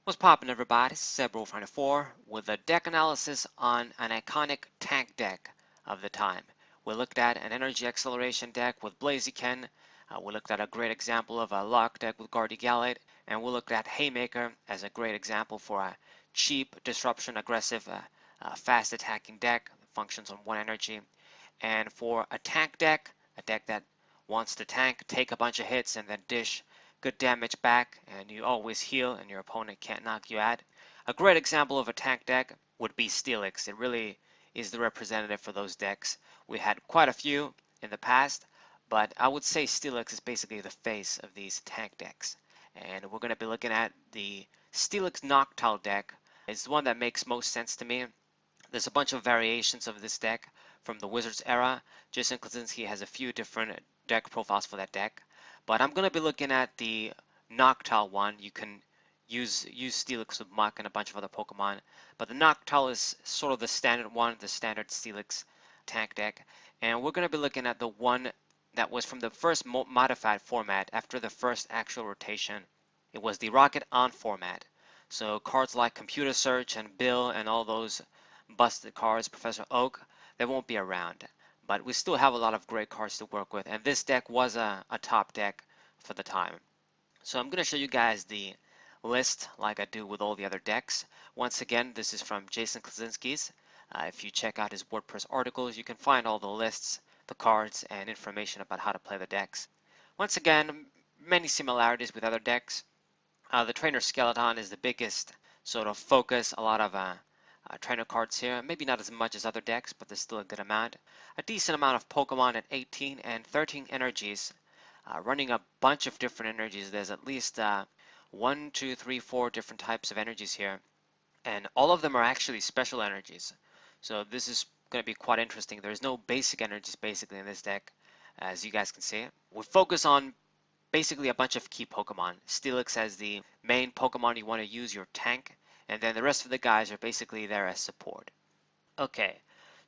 What's poppin', everybody? Sebro24 with a deck analysis on an iconic tank deck of the time. We looked at an energy acceleration deck with Blaziken. We looked at a great example of a lock deck with Guardy Galate, and we looked at Haymaker as a great example for a cheap, disruption, aggressive, fast attacking deck that functions on one energy. And for a tank deck, a deck that wants to tank, take a bunch of hits, and then dish good damage back, and you always heal and your opponent can't knock you out. A great example of a tank deck would be Steelix. It really is the representative for those decks. We had quite a few in the past, but I would say Steelix is basically the face of these tank decks. And we're going to be looking at the Steelix Noctowl deck. It's the one that makes most sense to me. There's a bunch of variations of this deck from the Wizards era. Jason Klaczynski has a few different deck profiles for that deck. But I'm going to be looking at the Noctowl one. You can use Steelix with Muck and a bunch of other Pokemon. But the Noctowl is sort of the standard one, the standard Steelix tank deck. And we're going to be looking at the one that was from the first modified format after the first actual rotation. It was the Rocket On format. So cards like Computer Search and Bill and all those busted cards, Professor Oak, they won't be around. But we still have a lot of great cards to work with, and this deck was a top deck for the time. So I'm going to show you guys the list like I do with all the other decks. Once again, this is from Jason Klaczynski's. If you check out his WordPress articles, you can find all the lists, the cards, and information about how to play the decks. Once again, many similarities with other decks. The Trainer Skeleton is the biggest sort of focus, a lot of trainer cards here. Maybe not as much as other decks, but there's still a good amount. A decent amount of Pokemon at 18 and 13 energies. Running a bunch of different energies. There's at least 1, 2, 3, 4 different types of energies here. And all of them are actually special energies. So this is going to be quite interesting. There's no basic energies basically in this deck, as you guys can see. We focus on basically a bunch of key Pokemon. Steelix as the main Pokemon you want to use, your tank. And then the rest of the guys are basically there as support. Okay,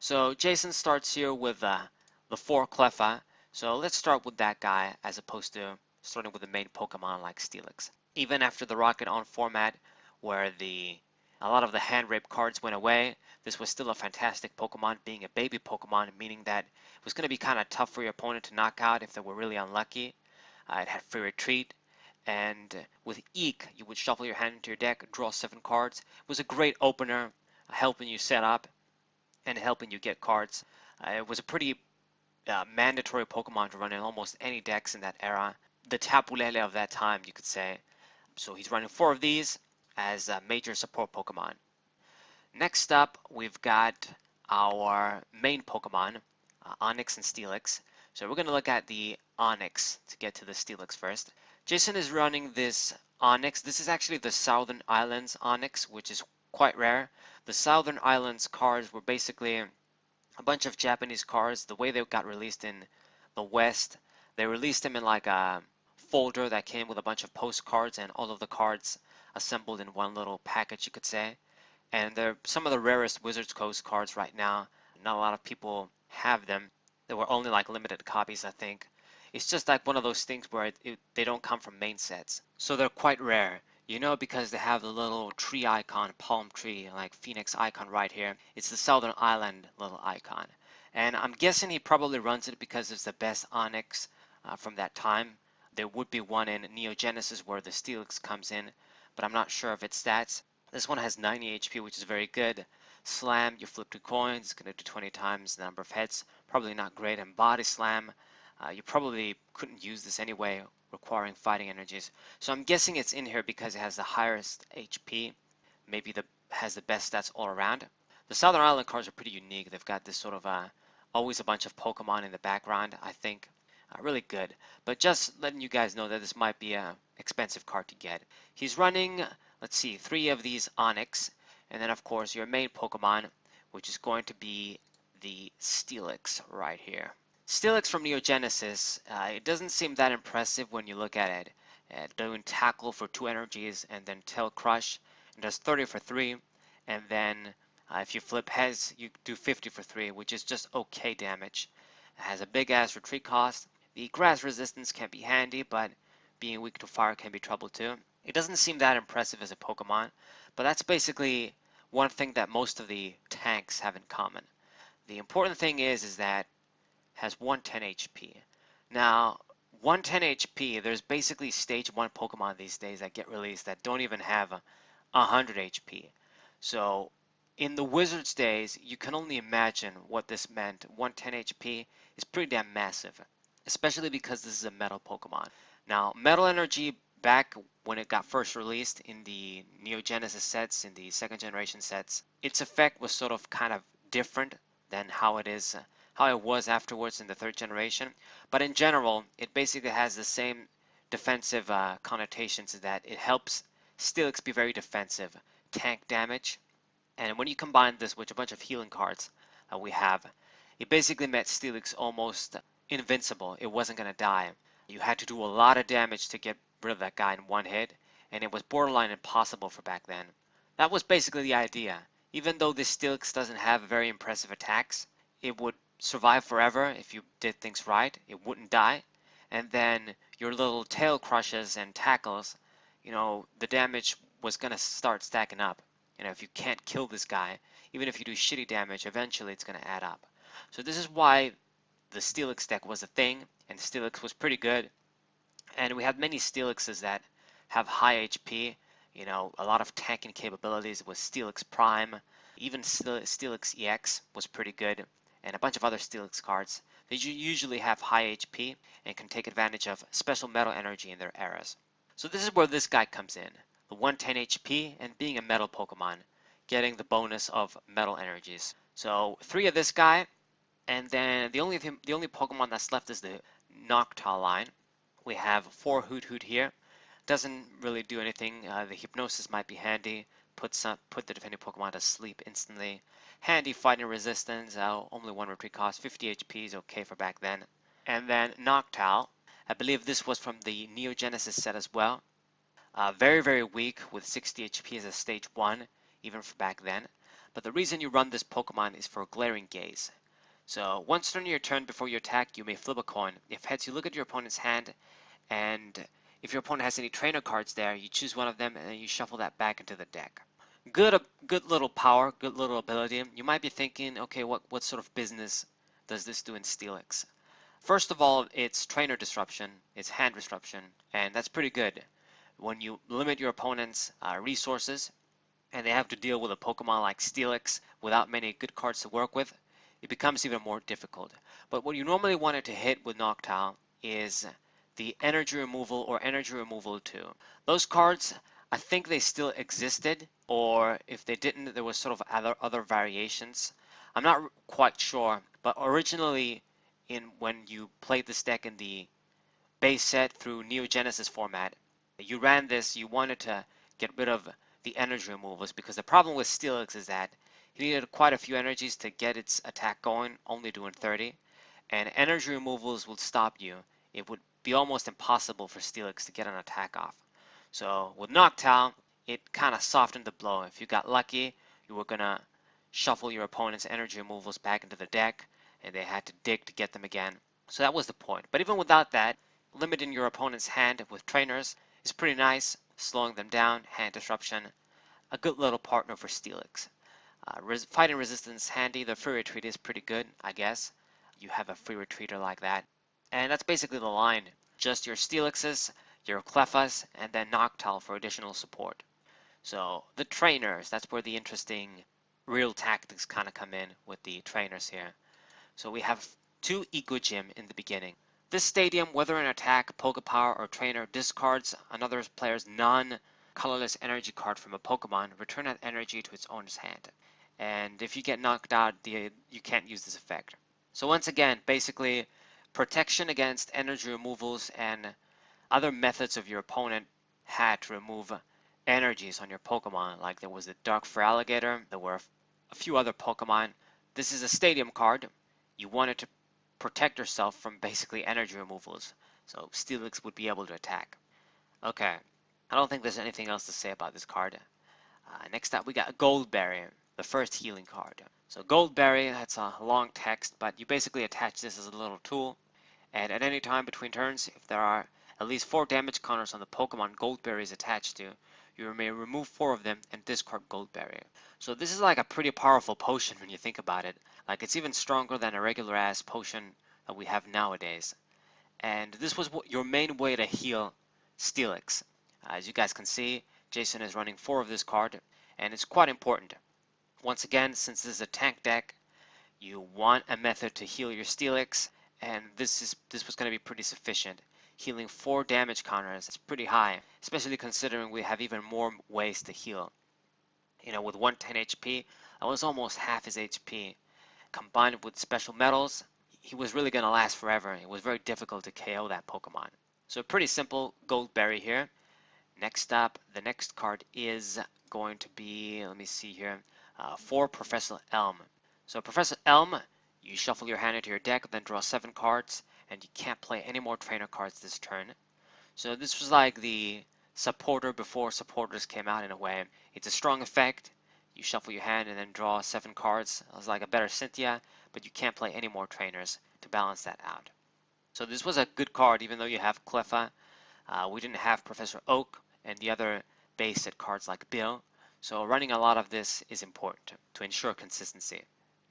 so Jason starts here with the 4 Cleffa. So let's start with that guy as opposed to starting with the main Pokemon like Steelix. Even after the Rocket On format, where a lot of the hand rape cards went away, this was still a fantastic Pokemon, being a baby Pokemon, meaning that it was going to be kind of tough for your opponent to knock out if they were really unlucky. It had free retreat. And with Eek, you would shuffle your hand into your deck, draw 7 cards. It was a great opener, helping you set up and helping you get cards. It was a pretty mandatory Pokemon to run in almost any decks in that era. The Tapu Lele of that time, you could say. So he's running 4 of these as major support Pokemon. Next up, we've got our main Pokemon, Onyx and Steelix. So we're going to look at the Onyx to get to the Steelix first. Jason is running this Onyx. This is actually the Southern Islands Onyx, which is quite rare. The Southern Islands cards were basically a bunch of Japanese cards. The way they got released in the West, they released them in like a folder that came with a bunch of postcards and all of the cards assembled in one little package, you could say. And they're some of the rarest Wizards Coast cards right now. Not a lot of people have them. There were only like limited copies, I think. It's just like one of those things where they don't come from main sets. So they're quite rare. You know, because they have the little tree icon, palm tree, like Phoenix icon right here. It's the Southern Island little icon. And I'm guessing he probably runs it because it's the best Onyx from that time. There would be one in Neo Genesis where the Steelix comes in, but I'm not sure of its stats. This one has 90 HP, which is very good. Slam, you flip 2 coins, it's going to do 20 times the number of hits. Probably not great. And Body Slam, you probably couldn't use this anyway, requiring fighting energies. So I'm guessing it's in here because it has the highest HP. Maybe has the best stats all around. The Southern Island cards are pretty unique. They've got this sort of always a bunch of Pokemon in the background, I think. Really good. But just letting you guys know that this might be an expensive card to get. He's running, let's see, 3 of these Onyx. And then, of course, your main Pokemon, which is going to be the Steelix right here. Steelix from Neo Genesis, it doesn't seem that impressive when you look at it. Doing Tackle for 2 energies and then Tail Crush, it does 30 for 3. And then if you flip heads, you do 50 for 3, which is just okay damage. It has a big ass retreat cost. The grass resistance can be handy, but being weak to fire can be trouble too. It doesn't seem that impressive as a Pokemon, but that's basically one thing that most of the tanks have in common. The important thing is that it has 110 HP. Now, 110 HP, there's basically stage 1 Pokemon these days that get released that don't even have 100 HP. So in the Wizards days, you can only imagine what this meant. 110 HP is pretty damn massive, especially because this is a metal Pokemon. Now, Metal Energy back when it got first released in the Neo Genesis sets, in the second generation sets, its effect was sort of kind of different than how it was afterwards in the third generation. But in general, it basically has the same defensive connotations that it helps Steelix be very defensive, tank damage, and when you combine this with a bunch of healing cards that we have, it basically made Steelix almost invincible. It wasn't going to die. You had to do a lot of damage to get rid of that guy in one hit, and it was borderline impossible for back then. That was basically the idea. Even though this Steelix doesn't have very impressive attacks, it would survive forever if you did things right. It wouldn't die. And then your little tail crushes and tackles, the damage was going to start stacking up. If you can't kill this guy, even if you do shitty damage, eventually it's going to add up. So this is why the Steelix deck was a thing, and Steelix was pretty good. And we have many Steelixes that have high HP, a lot of tanking capabilities with Steelix Prime. Even Steelix EX was pretty good, and a bunch of other Steelix cards. They usually have high HP and can take advantage of special metal energy in their eras. So this is where this guy comes in. The 110 HP and being a metal Pokemon, getting the bonus of metal energies. So 3 of this guy, and then the only Pokemon that's left is the Noctowl line. We have 4 Hoot Hoot here. Doesn't really do anything. The Hypnosis might be handy. Put the defending Pokemon to sleep instantly. Handy fighting resistance. Only 1 retreat cost. 50 HP is okay for back then. And then Noctowl. I believe this was from the Neo Genesis set as well. Very, very weak with 60 HP as a stage 1, even for back then. But the reason you run this Pokemon is for Glaring Gaze. So once during your turn before you attack, you may flip a coin. If heads, you look at your opponent's hand, and if your opponent has any trainer cards there, you choose one of them and then you shuffle that back into the deck. Good little power, good little ability. You might be thinking, okay, what sort of business does this do in Steelix? First of all, it's trainer disruption, it's hand disruption, and that's pretty good. When you limit your opponent's resources and they have to deal with a Pokemon like Steelix without many good cards to work with, it becomes even more difficult. But what you normally wanted to hit with Noctowl is the Energy Removal or Energy Removal 2. Those cards, I think they still existed, or if they didn't, there was sort of other variations. I'm not quite sure, but originally when you played this deck in the base set through Neo Genesis format, you ran this, you wanted to get rid of the energy removals, because the problem with Steelix is that you needed quite a few energies to get its attack going, only doing 30, and energy removals would stop you. It would be almost impossible for Steelix to get an attack off. So with Noctowl, it kind of softened the blow. If you got lucky, you were going to shuffle your opponent's energy removals back into the deck, and they had to dig to get them again. So that was the point. But even without that, limiting your opponent's hand with trainers is pretty nice, slowing them down, hand disruption, a good little partner for Steelix. Fighting resistance handy, the free retreat is pretty good, I guess. You have a free retreater like that. And that's basically the line. Just your Steelixes, your Clefas, and then Noctowl for additional support. So the trainers, that's where the interesting real tactics kind of come in with the trainers here. So we have 2 Eco Gym in the beginning. This stadium, whether an attack, Pokepower, or trainer, discards another player's non-colorless energy card from a Pokemon, return that energy to its owner's hand. And if you get knocked out, you can't use this effect. So once again, basically protection against energy removals and other methods of your opponent had to remove energies on your Pokemon. Like there was the Dark Feraligatr, there were a few other Pokemon. This is a stadium card. You wanted to protect yourself from basically energy removals, so Steelix would be able to attack. Okay, I don't think there's anything else to say about this card. Next up we got Goldberry, the first healing card. So Goldberry, that's a long text, but you basically attach this as a little tool, and at any time between turns, if there are at least 4 damage counters on the Pokemon Goldberry is attached to, you may remove 4 of them and discard Goldberry. So this is like a pretty powerful potion when you think about it. Like it's even stronger than a regular ass potion that we have nowadays. And this was your main way to heal Steelix. As you guys can see, Jason is running 4 of this card, and it's quite important. Once again, since this is a tank deck, you want a method to heal your Steelix, and this was going to be pretty sufficient. Healing 4 damage counters is pretty high, especially considering we have even more ways to heal. You know, with 110 HP, that was almost half his HP. Combined with special metals, he was really going to last forever. It was very difficult to KO that Pokemon. So pretty simple Goldberry here. Next up, the next card is going to be, let me see here, for Professor Elm. So Professor Elm, you shuffle your hand into your deck, then draw 7 cards, and you can't play any more trainer cards this turn. So this was like the supporter before supporters came out in a way. It's a strong effect. You shuffle your hand and then draw 7 cards. It was like a better Cynthia, but you can't play any more trainers to balance that out. So this was a good card, even though you have Cleffa. We didn't have Professor Oak and the other basic cards like Bill. So running a lot of this is important to ensure consistency.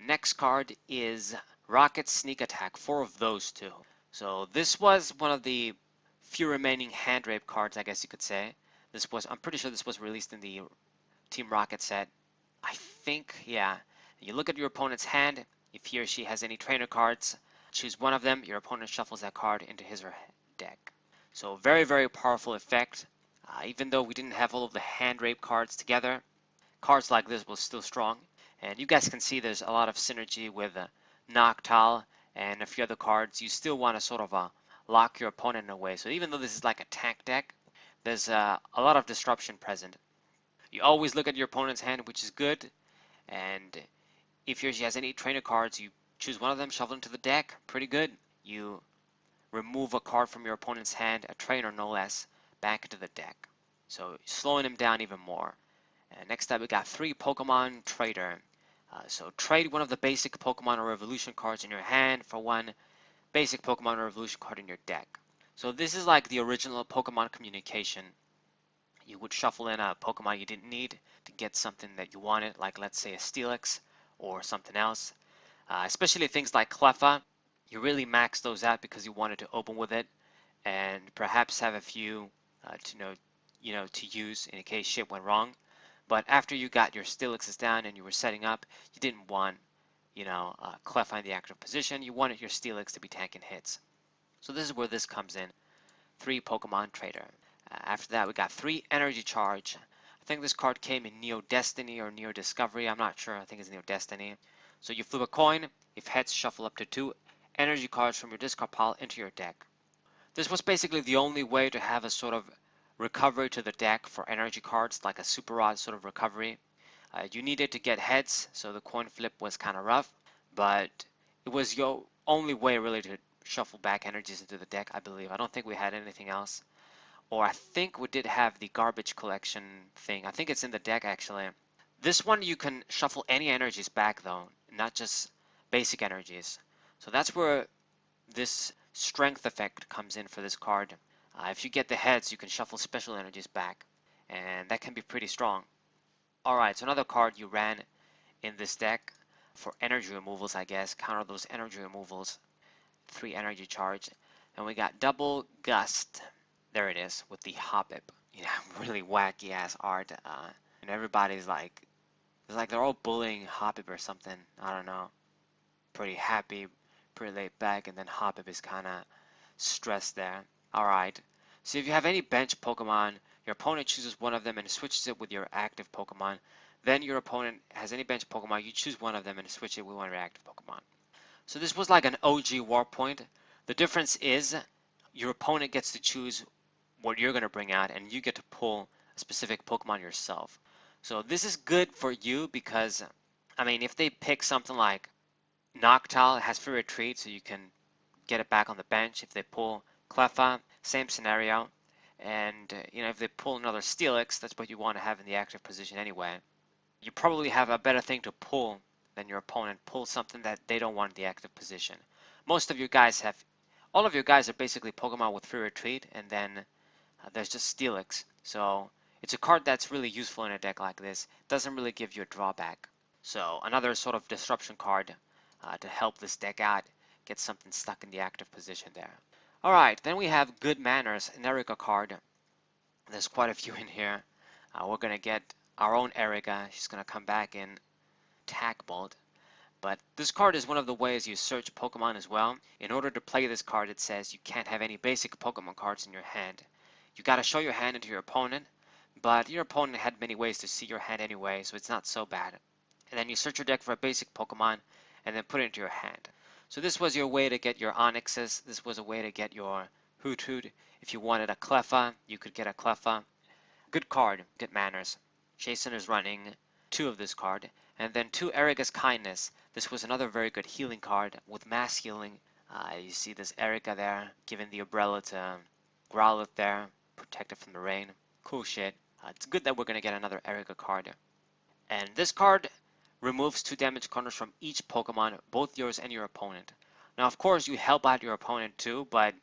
Next card is Rocket Sneak Attack, 4 of those 2. So this was one of the few remaining hand rape cards, I guess you could say. I'm pretty sure this was released in the Team Rocket set. I think, yeah. You look at your opponent's hand. If he or she has any trainer cards, choose one of them. Your opponent shuffles that card into his or her deck. So very, very powerful effect. Even though we didn't have all of the hand rape cards together, cards like this was still strong. And you guys can see there's a lot of synergy with Noctowl and a few other cards. You still want to sort of lock your opponent in a way. So even though this is like a tank deck, there's a lot of disruption present. You always look at your opponent's hand, which is good. And if he or she has any trainer cards, you choose one of them, shuffle into the deck. Pretty good. You remove a card from your opponent's hand, a trainer no less, back into the deck. So slowing him down even more. And next up we got 3 Pokemon Trader. So trade one of the basic Pokemon or Evolution cards in your hand for one basic Pokemon or Evolution card in your deck. So this is like the original Pokemon communication. You would shuffle in a Pokemon you didn't need to get something that you wanted, like let's say a Steelix or something else. Especially things like Cleffa, you really max those out because you wanted to open with it and perhaps have a few to use in case shit went wrong. But after you got your Steelixes down and you were setting up, you didn't want, Cleffa in the active position. You wanted your Steelix to be tanking hits. So this is where this comes in. 3 Pokemon Trader. After that, we got 3 Energy Charge. I think this card came in Neo Destiny or Neo Discovery. I'm not sure. I think it's Neo Destiny. So you flip a coin. If heads, shuffle up to 2 energy cards from your discard pile into your deck. This was basically the only way to have a sort of recovery to the deck for energy cards, like a super rod sort of recovery. You needed to get heads, so the coin flip was kind of rough, but it was your only way really to shuffle back energies into the deck, I believe. I don't think we had anything else. Or I think we did have the garbage collection thing. I think it's in the deck actually. This one you can shuffle any energies back though, not just basic energies. So that's where this strength effect comes in for this card. If you get the heads, you can shuffle special energies back, and that can be pretty strong. Alright, so another card you ran in this deck for energy removals, I guess. Counter those energy removals. 3 energy charge. And we got Double Gust. There it is, with the Hoppip. Really wacky ass art. And everybody's like, it's like they're all bullying Hoppip or something. I don't know. Pretty happy, pretty laid back, and then Hoppip is kind of stressed there. Alright, so if you have any bench Pokemon, your opponent chooses one of them and switches it with your active Pokemon. Then your opponent has any bench Pokemon, you choose one of them and switch it with one of your active Pokemon. So this was like an OG War Point. The difference is your opponent gets to choose what you're going to bring out, and you get to pull a specific Pokemon yourself. So this is good for you because, I mean, if they pick something like Noctowl, it has free retreat, so you can get it back on the bench. If they pull Cleffa, same scenario. And, if they pull another Steelix, that's what you want to have in the active position anyway. You probably have a better thing to pull than your opponent. Pull something that they don't want in the active position. Most of you guys have All of your guys are basically Pokemon with free retreat, and then there's just Steelix. So it's a card that's really useful in a deck like this. It doesn't really give you a drawback. So another sort of disruption card to help this deck out, get something stuck in the active position there. Alright, then we have Good Manners, an Erica card. There's quite a few in here. We're going to get our own Erica. She's going to come back in Tack Bolt. But this card is one of the ways you search Pokemon as well. In order to play this card, it says you can't have any basic Pokemon cards in your hand. You got to show your hand into your opponent, but your opponent had many ways to see your hand anyway, so it's not so bad. And then you search your deck for a basic Pokemon, and then put it into your hand. So this was your way to get your Onyxes. This was a way to get your Hoot Hoot. If you wanted a Cleffa, you could get a Cleffa. Good card, Good Manners. Jason is running 2 of this card. And then 2 Erica's Kindness. This was another very good healing card with mass healing. You see this Erica there, giving the umbrella to Growlithe there, protected from the rain. Cool shit. It's good that we're going to get another Erica card. And this card removes 2 damage counters from each Pokemon, both yours and your opponent. Now, of course, you help out your opponent too, but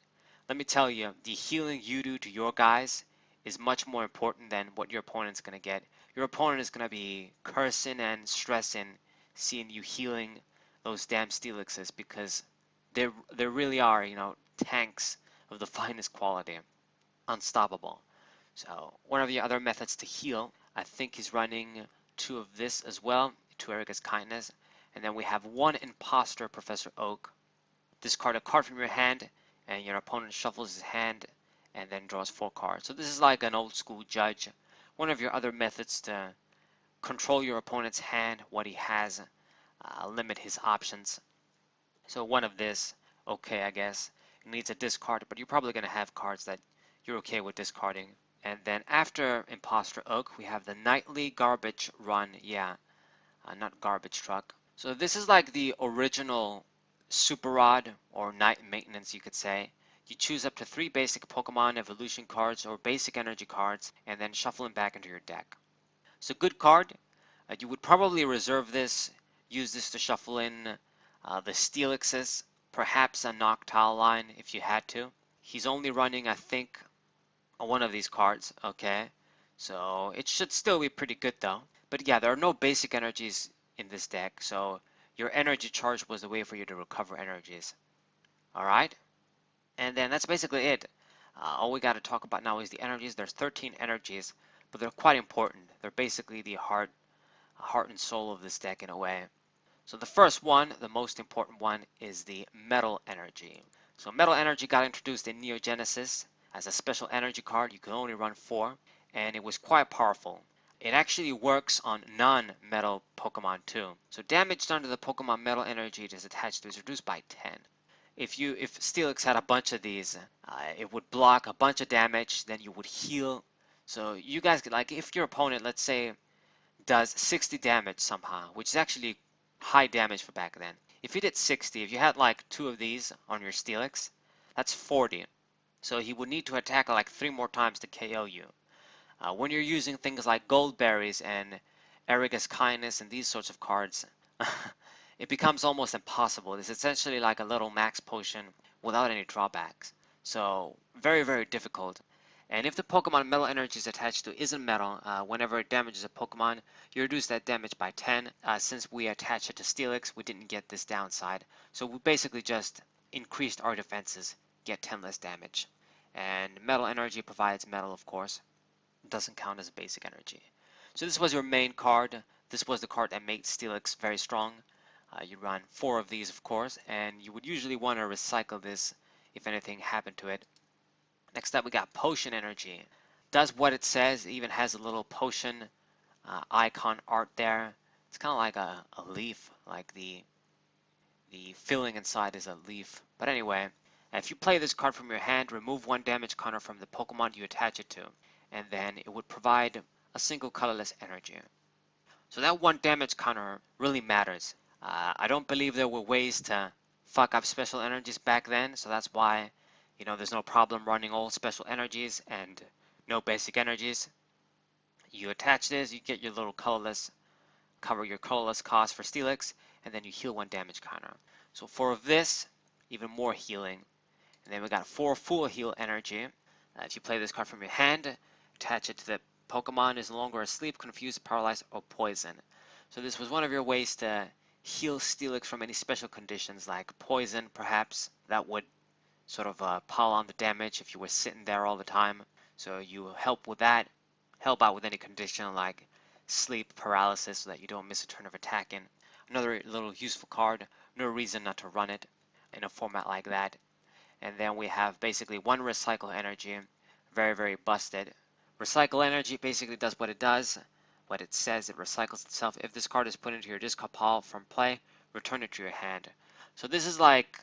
let me tell you, the healing you do to your guys is much more important than what your opponent's going to get. Your opponent is going to be cursing and stressing seeing you healing those damn Steelixes because they really are, you know, tanks of the finest quality. Unstoppable. So one of the other methods to heal, I think he's running 2 of this as well, 2 Erica's Kindness, and then we have 1 Imposter, Professor Oak. Discard a card from your hand, and your opponent shuffles his hand and then draws 4 cards. So this is like an old school judge. One of your other methods to control your opponent's hand, what he has, limit his options. So one of this, okay, I guess. It needs a discard, but you're probably going to have cards that you're okay with discarding. And then after Imposter Oak, we have the Nightly Garbage Run. Yeah, not Garbage Truck. So this is like the original Super Rod or Night Maintenance, you could say. You choose up to 3 basic Pokemon evolution cards or basic energy cards and then shuffle them back into your deck. So good card. You would probably reserve this, use this to shuffle in the Steelixes, perhaps a Noctowl line if you had to. He's only running, I think, one of these cards, okay? So it should still be pretty good though. But yeah, there are no basic energies in this deck, so your energy charge was the way for you to recover energies. Alright? And then that's basically it. All we got to talk about now is the energies. There's 13 energies, but they're quite important. They're basically the heart and soul of this deck in a way. So the first one, the most important one, is the Metal Energy. So Metal Energy got introduced in Neo Genesis as a special energy card. You can only run 4, and it was quite powerful. It actually works on non-metal Pokemon too. So damage done to the Pokemon Metal Energy it is attached to is reduced by 10. If Steelix had a bunch of these, it would block a bunch of damage, then you would heal. So you guys could, like, if your opponent, let's say, does 60 damage somehow, which is actually high damage for back then. If he did 60, if you had like 2 of these on your Steelix, that's 40. So he would need to attack like 3 more times to KO you. When you're using things like Gold Berries and Erica's Kindness and these sorts of cards, it becomes almost impossible. It's essentially like a little max potion without any drawbacks. So very, very difficult. And if the Pokemon Metal Energy is attached to isn't metal, whenever it damages a Pokemon, you reduce that damage by 10. Since we attach it to Steelix, we didn't get this downside. So we basically just increased our defenses, get 10 less damage. And Metal Energy provides metal, of course. It doesn't count as a basic energy. So this was your main card. This was the card that made Steelix very strong. You run 4 of these, of course, and you would usually want to recycle this if anything happened to it. Next up, we got Potion Energy. Does what it says. It even has a little potion icon art there. It's kind of like a leaf, like the filling inside is a leaf. But anyway, if you play this card from your hand, remove 1 damage counter from the Pokemon you attach it to, and then it would provide a single colorless energy. So that 1 damage counter really matters. I don't believe there were ways to fuck up special energies back then, so that's why, you know, there's no problem running all special energies and no basic energies. You attach this, you get your little colorless, cover your colorless cost for Steelix, and then you heal 1 damage counter. So for this, even more healing. And then we got 4 full heal energy. If you play this card from your hand, attach it to the Pokemon is no longer asleep, confused, paralyzed, or poison. So this was one of your ways to heal Steelix from any special conditions like poison, perhaps, that would sort of pile on the damage if you were sitting there all the time. So you help with that, help out with any condition like sleep, paralysis, so that you don't miss a turn of attacking. Another little useful card, no reason not to run it in a format like that. And then we have basically 1 recycle energy, very, very busted. Recycle energy basically does what it does, what it says, it recycles itself. If this card is put into your discard pile from play, return it to your hand. So this is like,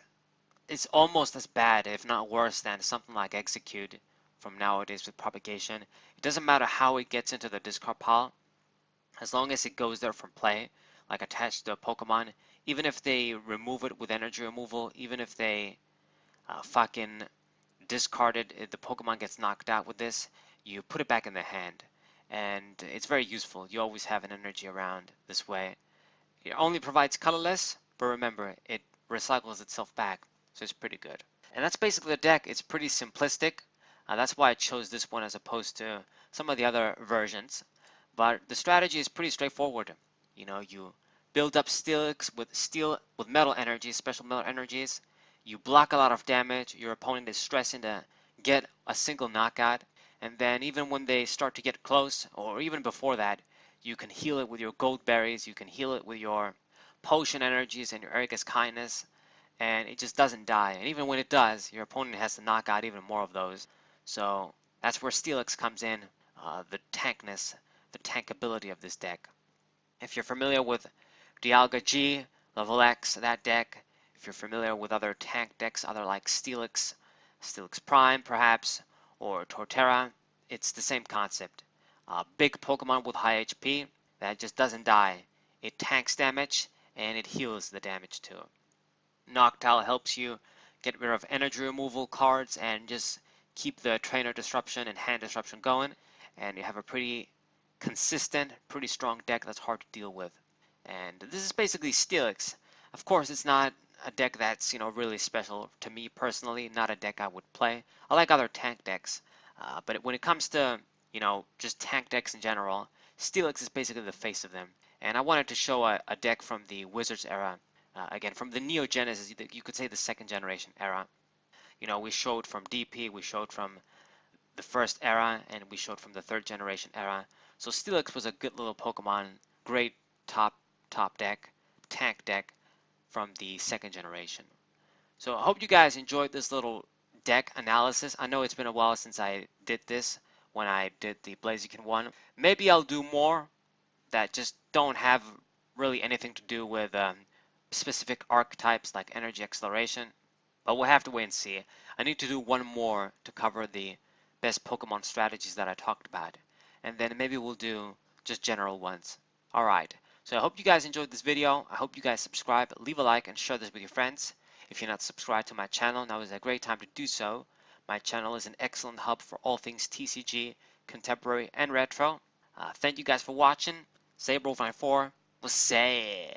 it's almost as bad, if not worse, than something like Execute from nowadays with propagation. It doesn't matter how it gets into the discard pile, as long as it goes there from play, like attached to a Pokemon, even if they remove it with energy removal, even if they fucking discarded, if the Pokemon gets knocked out with this, you put it back in the hand. And it's very useful. You always have an energy around this way. It only provides colorless, but remember, it recycles itself back, so it's pretty good. And that's basically the deck. It's pretty simplistic. That's why I chose this one as opposed to some of the other versions. But the strategy is pretty straightforward. You know, you build up Steelix with metal energies, special metal energies. You block a lot of damage. Your opponent is stressing to get a single knockout. And then even when they start to get close, or even before that, you can heal it with your gold berries. You can heal it with your potion energies and your Erika's kindness. And it just doesn't die. And even when it does, your opponent has to knock out even more of those. So that's where Steelix comes in, the tankness, the tankability of this deck. If you're familiar with Dialga G, Level X, that deck, if you're familiar with other tank decks, other like Steelix, Steelix Prime perhaps, or Torterra, it's the same concept. Big Pokemon with high HP that just doesn't die. It tanks damage and it heals the damage too. Noctowl helps you get rid of energy removal cards and just keep the trainer disruption and hand disruption going, and you have a pretty consistent, pretty strong deck that's hard to deal with. And this is basically Steelix. Of course, it's not a deck that's, you know, really special to me personally, not a deck I would play. I like other tank decks, but when it comes to, you know, just tank decks in general, Steelix is basically the face of them. And I wanted to show a deck from the Wizards era, again, from the Neo Genesis, you could say the 2nd generation era. You know, we showed from DP, we showed from the 1st era, and we showed from the 3rd generation era. So Steelix was a good little Pokemon, great top deck, tank deck from the 2nd generation. So I hope you guys enjoyed this little deck analysis. I know it's been a while since I did this when I did the Blaziken one. Maybe I'll do more that just don't have really anything to do with specific archetypes like energy acceleration, but we'll have to wait and see. I need to do one more to cover the best Pokemon strategies that I talked about, and then maybe we'll do just general ones. Alright, so I hope you guys enjoyed this video. I hope you guys subscribe, leave a like, and share this with your friends. If you're not subscribed to my channel, now is a great time to do so. My channel is an excellent hub for all things TCG, contemporary, and retro. Thank you guys for watching. Saber94 was safe.